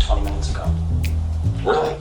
20 minutes ago. Really?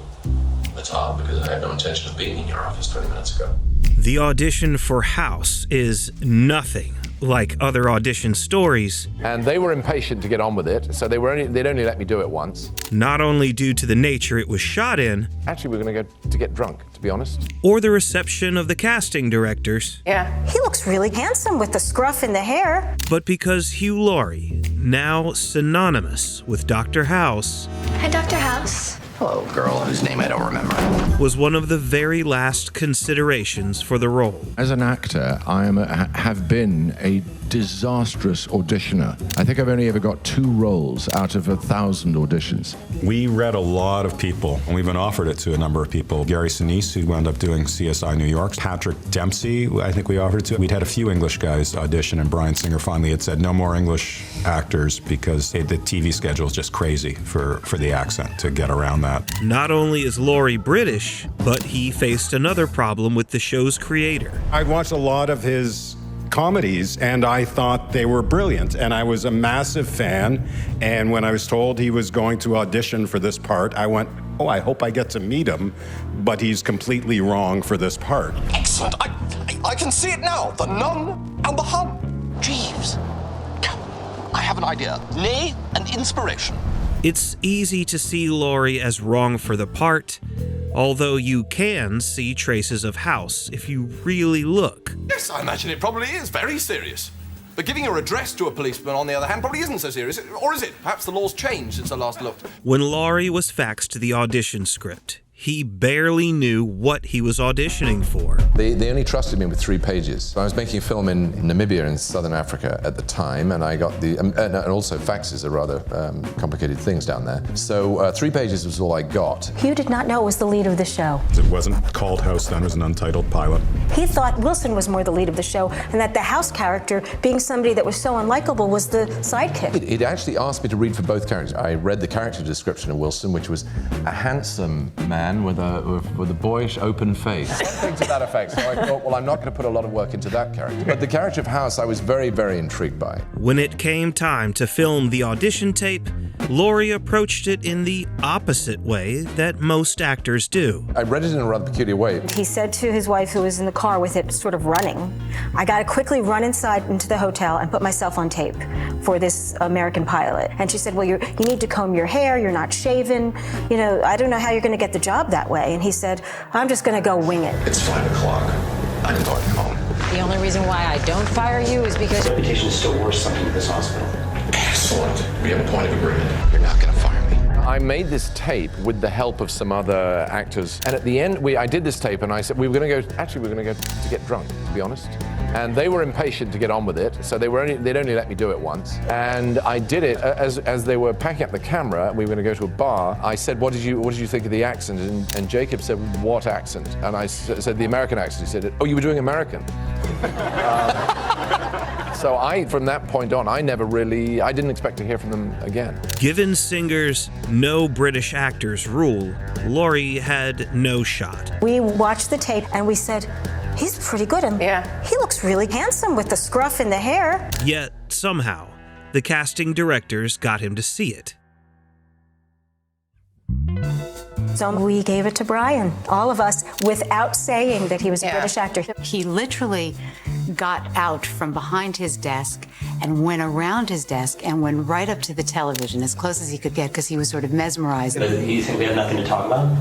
That's odd, because I had no intention of being in your office 20 minutes ago. The audition for House is nothing like other audition stories. And they were impatient to get on with it, so they'd only let me do it once. Not only due to the nature it was shot in, Actually, we're going to go to get drunk, to be honest. or the reception of the casting directors, Yeah. He looks really handsome with the scruff and the hair. but because Hugh Laurie, now synonymous with Dr. House, Hi, Dr. House. Hello, girl whose name I don't remember. was one of the very last considerations for the role. As an actor, I have been a disastrous auditioner. I think I've only ever got 2 roles out of 1,000 auditions. We read a lot of people, and we've been offered it to a number of people. Gary Sinise, who wound up doing CSI New York. Patrick Dempsey, I think we offered it to. We'd had a few English guys audition, and Bryan Singer finally had said no more English actors because the TV schedule is just crazy for the accent to get around that. Not only is Laurie British, but he faced another problem with the show's creator. I watched a lot of his comedies and I thought they were brilliant, and I was a massive fan, and when I was told he was going to audition for this part, I went, oh, I hope I get to meet him, but he's completely wrong for this part. Excellent. I can see it now. The Nun and the Hun. Jeeves. I have an idea. Nay, an inspiration. It's easy to see Laurie as wrong for the part, although you can see traces of House if you really look. Yes, I imagine it probably is very serious. But giving your address to a policeman, on the other hand, probably isn't so serious. Or is it? Perhaps the law's changed since I last looked. When Laurie was faxed the audition script, he barely knew what he was auditioning for. They only trusted me with 3 pages. I was making a film in Namibia in Southern Africa at the time, and I got and also faxes are rather complicated things down there. So 3 pages was all I got. Hugh did not know it was the lead of the show. It wasn't called House then, it was an untitled pilot. He thought Wilson was more the lead of the show, and that the House character, being somebody that was so unlikable, was the sidekick. It actually asked me to read for both characters. I read the character description of Wilson, which was a handsome man with a boyish, open face. Something to that effect. So I thought, well, I'm not going to put a lot of work into that character. But the character of House, I was very, very intrigued by. When it came time to film the audition tape, Laurie approached it in the opposite way that most actors do. I read it in a rather peculiar way. He said to his wife, who was in the car with it sort of running, I got to quickly run inside into the hotel and put myself on tape for this American pilot. And she said, well, you need to comb your hair, you're not shaven, you know, I don't know how you're going to get the job that way. And he said, I'm just going to go wing it. It's 5 o'clock. I'm going home. The only reason why I don't fire you is because... His reputation is still worth something at this hospital. Excellent. We have a point of agreement. You're not going to fire me. I made this tape with the help of some other actors. And at the end, I did this tape and I said, we're going to go to get drunk, to be honest. And they were impatient to get on with it, so they'd only let me do it once. And I did it as they were packing up the camera. We were going to go to a bar. I said, "What did you think of the accent?" And Jacob said, "What accent?" And I said, "The American accent." He said, "Oh, you were doing American." So from that point on, I didn't expect to hear from them again. Given Singer's no British actors rule, Laurie had no shot. We watched the tape and we said, he's pretty good, and he looks really handsome with the scruff and the hair. Yet, somehow, the casting directors got him to see it. So we gave it to Brian, all of us, without saying that he was a British actor. He literally got out from behind his desk and went around his desk and went right up to the television as close as he could get because he was sort of mesmerized. You think we have nothing to talk about?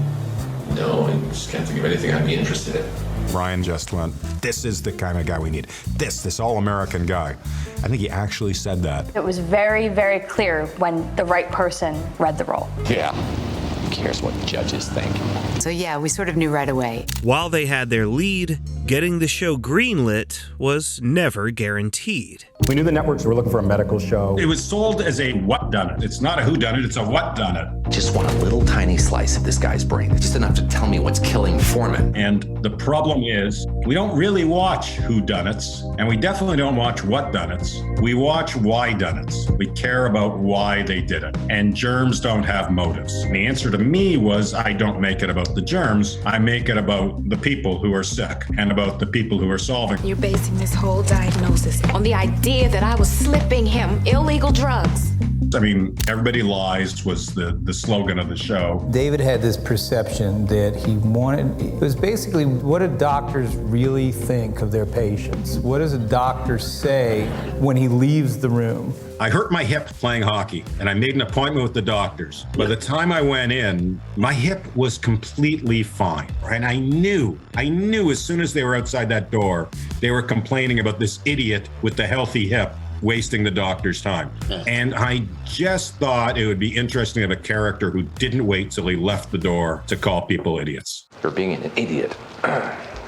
No, I just can't think of anything I'd be interested in. Brian just went, this is the kind of guy we need. This all-American guy. I think he actually said that. It was very, very clear when the right person read the role. Yeah. Who cares what judges think? So yeah, we sort of knew right away. While they had their lead, getting the show greenlit was never guaranteed. We knew the networks were looking for a medical show. It was sold as a whodunit. It's not a whodunit, it's a whatdunit. Just want a little tiny slice of this guy's brain. Just enough to tell me what's killing Foreman. And the problem is, we don't really watch whodunits, and we definitely don't watch whatdunits. We watch whydunits. We care about why they did it. And germs don't have motives. And the answer to me was, I don't make it about the germs. I make it about the people who are sick and about the people who are solving. You're basing this whole diagnosis on the idea that I was slipping him illegal drugs. I mean, everybody lies was the slogan of the show. David had this perception that he wanted, it was basically, what do doctors really think of their patients? What does a doctor say when he leaves the room? I hurt my hip playing hockey, and I made an appointment with the doctors. By the time I went in, my hip was completely fine. And I knew as soon as they were outside that door, they were complaining about this idiot with the healthy hip wasting the doctor's time. And I just thought it would be interesting to have a character who didn't wait till he left the door to call people idiots. For being an idiot.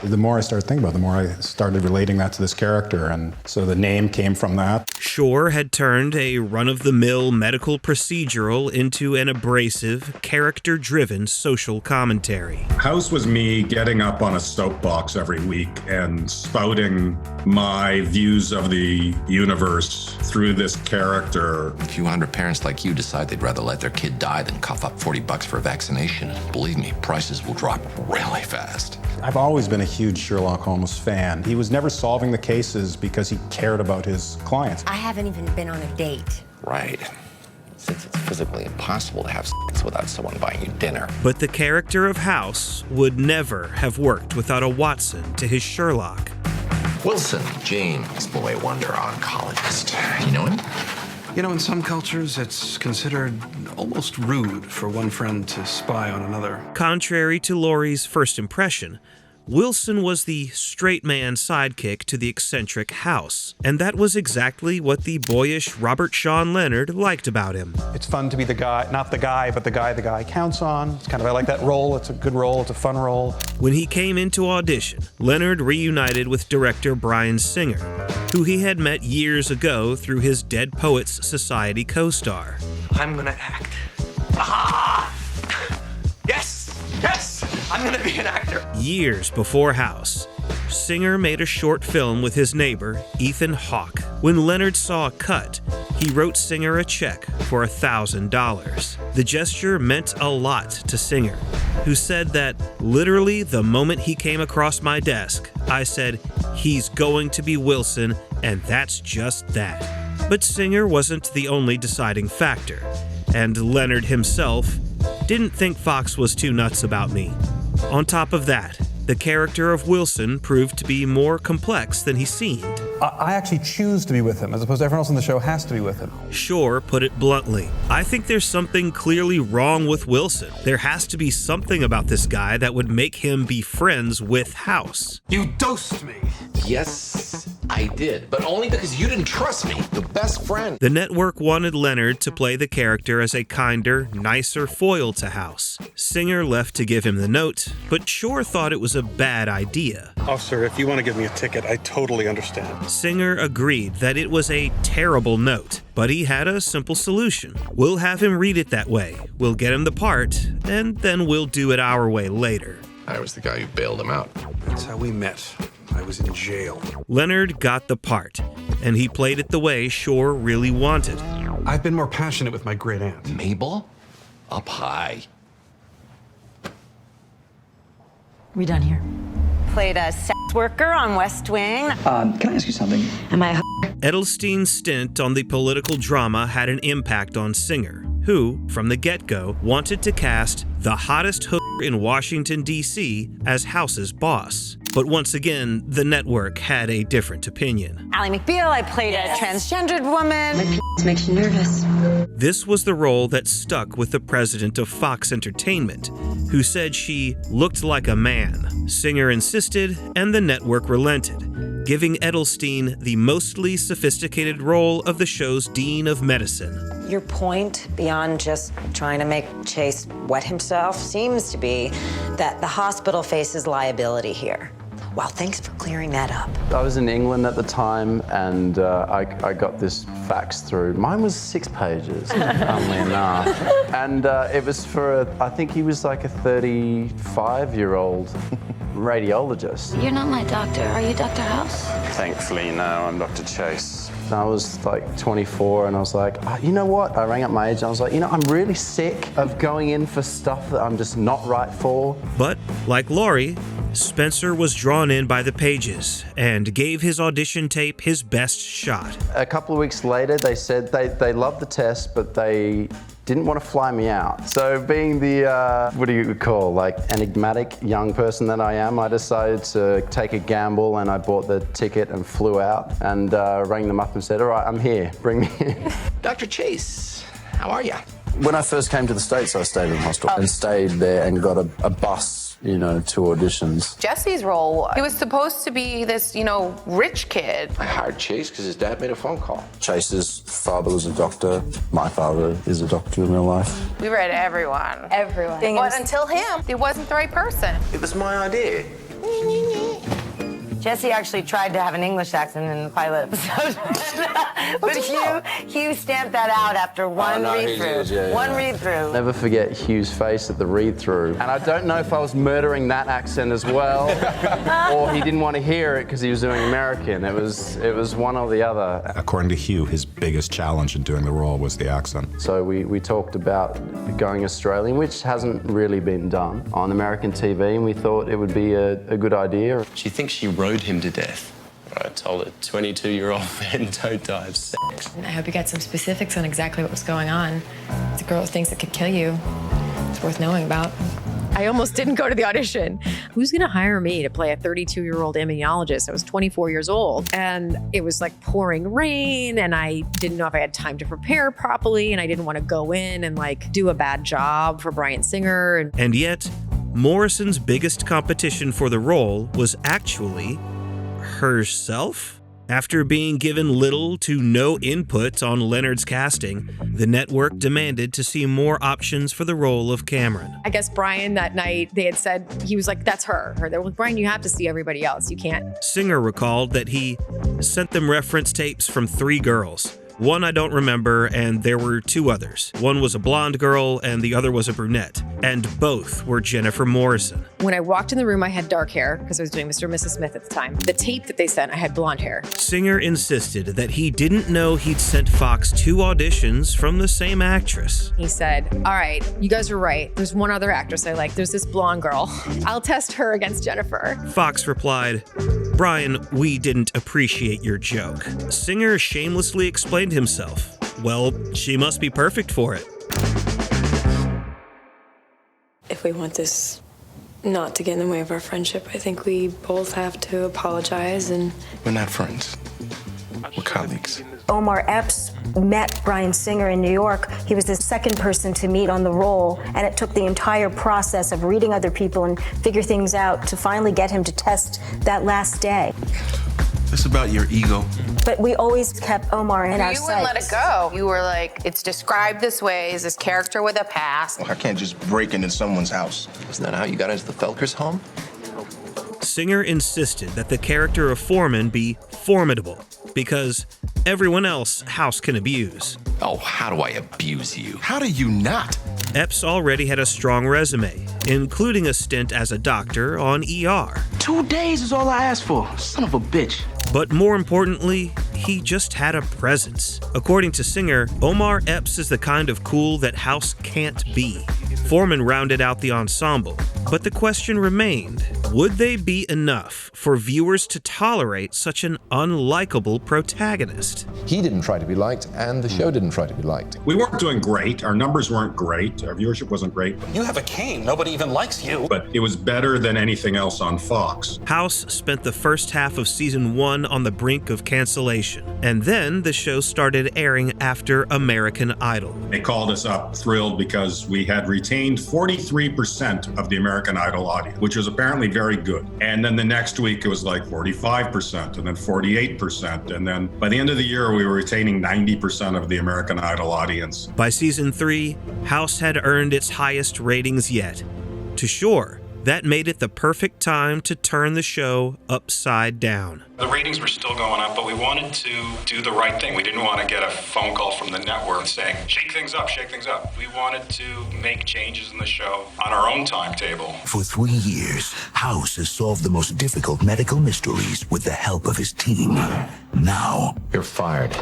The more I started thinking about it, the more I started relating that to this character, and so the name came from that. Shore had turned a run-of-the-mill medical procedural into an abrasive, character-driven social commentary. House was me getting up on a soapbox every week and spouting my views of the universe through this character. A few hundred parents like you decide they'd rather let their kid die than cough up $40 for a vaccination. Believe me, prices will drop really fast. I've always been a huge Sherlock Holmes fan. He was never solving the cases because he cared about his clients. I haven't even been on a date. Right. Since it's physically impossible to have sex without someone buying you dinner. But the character of House would never have worked without a Watson to his Sherlock. Wilson, James, boy wonder oncologist. You know him? You know, in some cultures, it's considered almost rude for one friend to spy on another. Contrary to Laurie's first impression, Wilson was the straight man sidekick to the eccentric House, and that was exactly what the boyish Robert Sean Leonard liked about him. It's fun to be the guy, not the guy, but the guy counts on. It's kind of, I like that role. It's a good role. It's a fun role. When he came into audition, Leonard reunited with director Bryan Singer, who he had met years ago through his Dead Poets Society co-star. I'm gonna act. Ah! Yes! Yes! I'm gonna be an actor. Years before House, Singer made a short film with his neighbor, Ethan Hawke. When Leonard saw a cut, he wrote Singer a check for $1,000. The gesture meant a lot to Singer, who said that literally the moment he came across my desk, I said, he's going to be Wilson, and that's just that. But Singer wasn't the only deciding factor, and Leonard himself didn't think Fox was too nuts about me. On top of that, the character of Wilson proved to be more complex than he seemed. I actually choose to be with him, as opposed to everyone else on the show has to be with him. Shore put it bluntly. I think there's something clearly wrong with Wilson. There has to be something about this guy that would make him be friends with House. You dosed me. Yes, I did, but only because you didn't trust me, the best friend. The network wanted Leonard to play the character as a kinder, nicer foil to House. Singer left to give him the note, but Shore thought it was a bad idea. Officer, if you want to give me a ticket, I totally understand. Singer agreed that it was a terrible note, but he had a simple solution. We'll have him read it that way, we'll get him the part, and then we'll do it our way later. I was the guy who bailed him out. That's how we met. I was in jail. Leonard got the part, and he played it the way Shore really wanted. I've been more passionate with my great aunt. Mabel? Up high. We done here? Played a sex worker on West Wing. Can I ask you something? Am I a Edelstein's stint on the political drama had an impact on Singer, who, from the get-go, wanted to cast the hottest hooker in Washington, D.C. as House's boss. But once again, the network had a different opinion. Ally McBeal, I played a transgendered woman. This makes you nervous. This was the role that stuck with the president of Fox Entertainment, who said she looked like a man. Singer insisted, and the network relented, giving Edelstein the mostly sophisticated role of the show's Dean of Medicine. Your point, beyond just trying to make Chase wet himself, seems to be that the hospital faces liability here. Well, thanks for clearing that up. I was in England at the time, and I got this fax through. Mine was 6 pages, funnily enough. And it was for, I think he was like a 35-year-old radiologist. You're not my doctor. Are you Dr. House? Thankfully, no, I'm Dr. Chase. I was like 24, and I was like, oh, you know what? I rang up my agent. I was like, you know, I'm really sick of going in for stuff that I'm just not right for. But, like Laurie, Spencer was drawn in by the pages and gave his audition tape his best shot. A couple of weeks later, they said they loved the test, but they didn't want to fly me out. So being the, what do you call, like enigmatic young person that I am, I decided to take a gamble and I bought the ticket and flew out and rang them up and said, all right, I'm here, bring me in. Dr. Chase, how are you? When I first came to the States, I stayed in the hospital and stayed there and got a bus, you know, to auditions. Jesse's role, he was supposed to be this, rich kid. I hired Chase because his dad made a phone call. Chase's father was a doctor. My father is a doctor in real life. We read everyone. Everyone. But until him, he wasn't the right person. It was my idea. Jesse actually tried to have an English accent in the pilot episode. But Hugh stamped that out after one read-through. One read-through. Never forget Hugh's face at the read-through. And I don't know if I was murdering that accent as well, or he didn't want to hear it because he was doing American. It was one or the other. According to Hugh, his biggest challenge in doing the role was the accent. So we talked about going Australian, which hasn't really been done on American TV, and we thought it would be a good idea. She thinks she rode him to death. I told her 22-year-old men don't die of sex. I hope you got some specifics on exactly what was going on. It's a girl who thinks it could kill you. It's worth knowing about. I almost didn't go to the audition. Who's gonna hire me to play a 32-year-old immunologist? I was 24 years old, and it was like pouring rain, and I didn't know if I had time to prepare properly, and I didn't want to go in and do a bad job for Bryan Singer. And yet, Morrison's biggest competition for the role was actually herself? After being given little to no input on Leonard's casting, the network demanded to see more options for the role of Cameron. I guess Bryan that night, they had said, he was like, that's her. They're like, Bryan, you have to see everybody else. You can't. Singer recalled that he sent them reference tapes from 3 girls. One I don't remember, and there were 2 others. One was a blonde girl, and the other was a brunette. And both were Jennifer Morrison. When I walked in the room, I had dark hair, because I was doing Mr. and Mrs. Smith at the time. The tape that they sent, I had blonde hair. Singer insisted that he didn't know he'd sent Fox 2 auditions from the same actress. He said, all right, you guys are right. There's one other actress I like. There's this blonde girl. I'll test her against Jennifer. Fox replied, Bryan, we didn't appreciate your joke. Singer shamelessly explained himself. Well, she must be perfect for it. If we want this not to get in the way of our friendship, I think we both have to apologize and... We're not friends. We're colleagues. Omar Epps met Bryan Singer in New York. He was the second person to meet on the role, and it took the entire process of reading other people and figure things out to finally get him to test that last day. It's about your ego. But we always kept Omar in our sights. You wouldn't let it go. You were like, it's described this way, as this character with a past. I can't just break into someone's house. Isn't that how you got into the Felkers' home? Singer insisted that the character of Foreman be formidable, because everyone else House can abuse. Oh, how do I abuse you? How do you not? Epps already had a strong resume, including a stint as a doctor on ER. 2 days is all I asked for, son of a bitch. But more importantly, he just had a presence. According to Singer, Omar Epps is the kind of cool that House can't be. Foreman rounded out the ensemble, but the question remained, would they be enough for viewers to tolerate such an unlikable protagonist? He didn't try to be liked, and the show didn't try to be liked. We weren't doing great. Our numbers weren't great. Our viewership wasn't great. You have a cane. Nobody even likes you. But it was better than anything else on Fox. House spent the first half of season 1 on the brink of cancellation, and then the show started airing after American Idol. They called us up thrilled because we had retained 43% of the American Idol audience, which was apparently very good. And then the next week it was like 45%, and then 48%. And then by the end of the year, we were retaining 90% of the American Idol audience. By season 3, House had earned its highest ratings yet. To Shore, that made it the perfect time to turn the show upside down. The ratings were still going up, but we wanted to do the right thing. We didn't want to get a phone call from the network saying, shake things up, shake things up. We wanted to make changes in the show on our own timetable. For 3 years, House has solved the most difficult medical mysteries with the help of his team. Now, You're fired.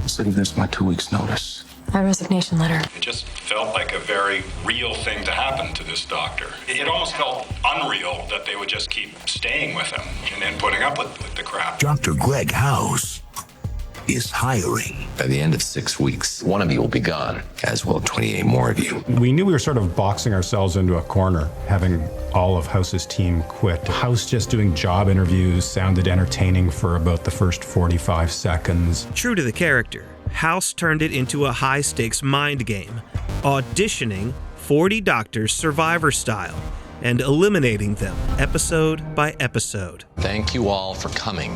So there's my 2 weeks notice. My resignation letter. It just felt like a very real thing to happen to this doctor. It almost felt unreal that they would just keep staying with him and then putting up with the crap. Dr. Greg House is hiring. By the end of 6 weeks, one of you will be gone, as will 28 more of you. We knew we were sort of boxing ourselves into a corner, having all of House's team quit. House just doing job interviews sounded entertaining for about the first 45 seconds. True to the character, House turned it into a high-stakes mind game, auditioning 40 doctors Survivor style and eliminating them episode by episode. Thank you all for coming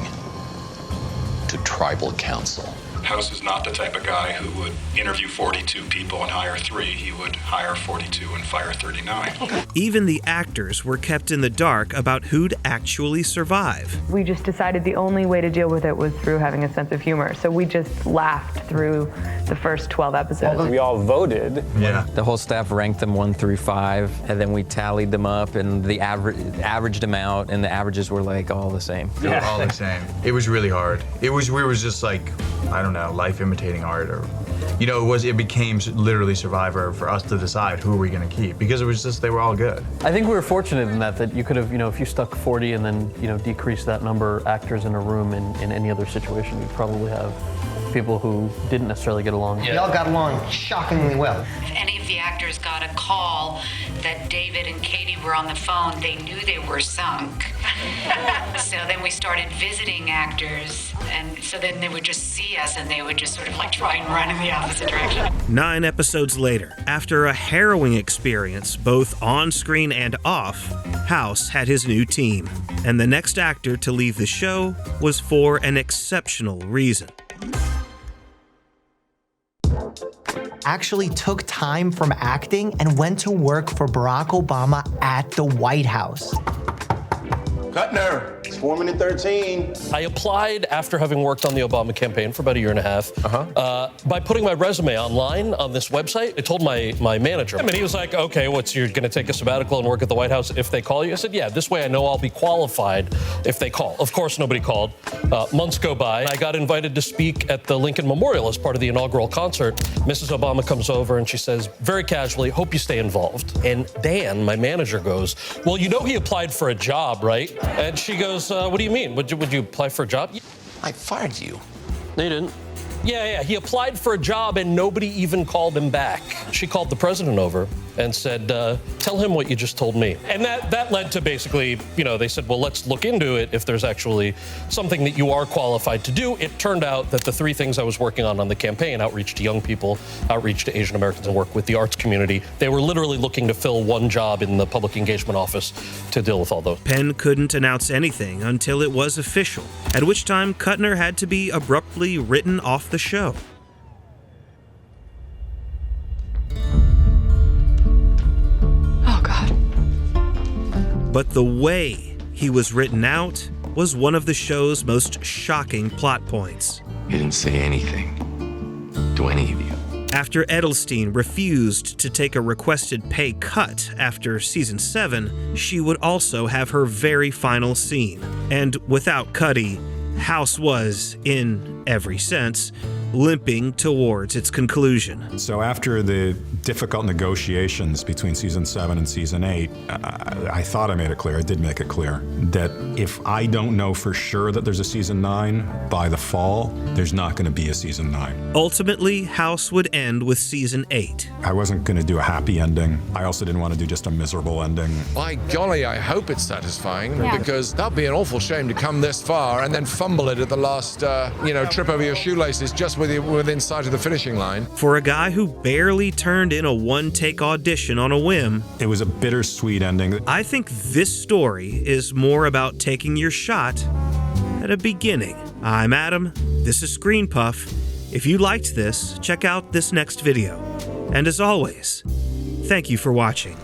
to Tribal Council. House is not the type of guy who would interview 42 people and hire 3. He would hire 42 and fire 39. Even the actors were kept in the dark about who'd actually survive. We just decided the only way to deal with it was through having a sense of humor. So we just laughed through the first 12 episodes. We all voted. Yeah. The whole staff ranked them 1 through 5, and then we tallied them up and the averaged them out, and the averages were like all the same. They were all the same. It was really hard. We were just like, I don't know, life imitating art, or it became literally Survivor for us to decide who are we going to keep, because it was just, they were all good. I think we were fortunate in that you could have, if you stuck 40 and then decrease that number of actors in a room in any other situation, you'd probably have people who didn't necessarily get along. We all got along shockingly well. If any of the actors got a call that David and Katie were on the phone, they knew they were sunk. So then we started visiting actors, and so then they would just see us and they would just sort of like try and run in the opposite direction. 9 episodes later, after a harrowing experience both on screen and off, House had his new team, and the next actor to leave the show was for an exceptional reason. Actually took time from acting and went to work for Barack Obama at the White House. Kuttner, it's 4 minute 13. I applied after having worked on the Obama campaign for about 1.5 years. By putting my resume online on this website, I told my manager. I mean, he was like, okay, you're going to take a sabbatical and work at the White House if they call you? I said, yeah, this way I know I'll be qualified if they call. Of course, nobody called. Months go by. I got invited to speak at the Lincoln Memorial as part of the inaugural concert. Mrs. Obama comes over and she says, very casually, hope you stay involved. And Dan, my manager, goes, well, he applied for a job, right? And she goes, what do you mean? Would you apply for a job? I fired you. No, you didn't. Yeah, he applied for a job and nobody even called him back. She called the president over and said, tell him what you just told me. And that led to basically, they said, well, let's look into it if there's actually something that you are qualified to do. It turned out that the 3 things I was working on the campaign, outreach to young people, outreach to Asian Americans, and work with the arts community, they were literally looking to fill one job in the public engagement office to deal with all those. Penn couldn't announce anything until it was official, at which time Kuttner had to be abruptly written off the show. But the way he was written out was one of the show's most shocking plot points. He didn't say anything to any of you. After Edelstein refused to take a requested pay cut after season 7, she would also have her very final scene. And without Cuddy, House was, in every sense, limping towards its conclusion. So after the difficult negotiations between season 7 and season 8, I thought I made it clear, I did make it clear, that if I don't know for sure that there's a season 9 by the fall, there's not going to be a season 9. Ultimately, House would end with season 8. I wasn't going to do a happy ending. I also didn't want to do just a miserable ending. By golly, I hope it's satisfying, Yeah. because that'd be an awful shame to come this far and then fumble it at the last, trip over your shoelaces just within sight of the finishing line. For a guy who barely turned in a one-take audition on a whim, it was a bittersweet ending. I think this story is more about taking your shot at a beginning. I'm Adam, this is ScreenPuff. If you liked this, check out this next video. And as always, thank you for watching.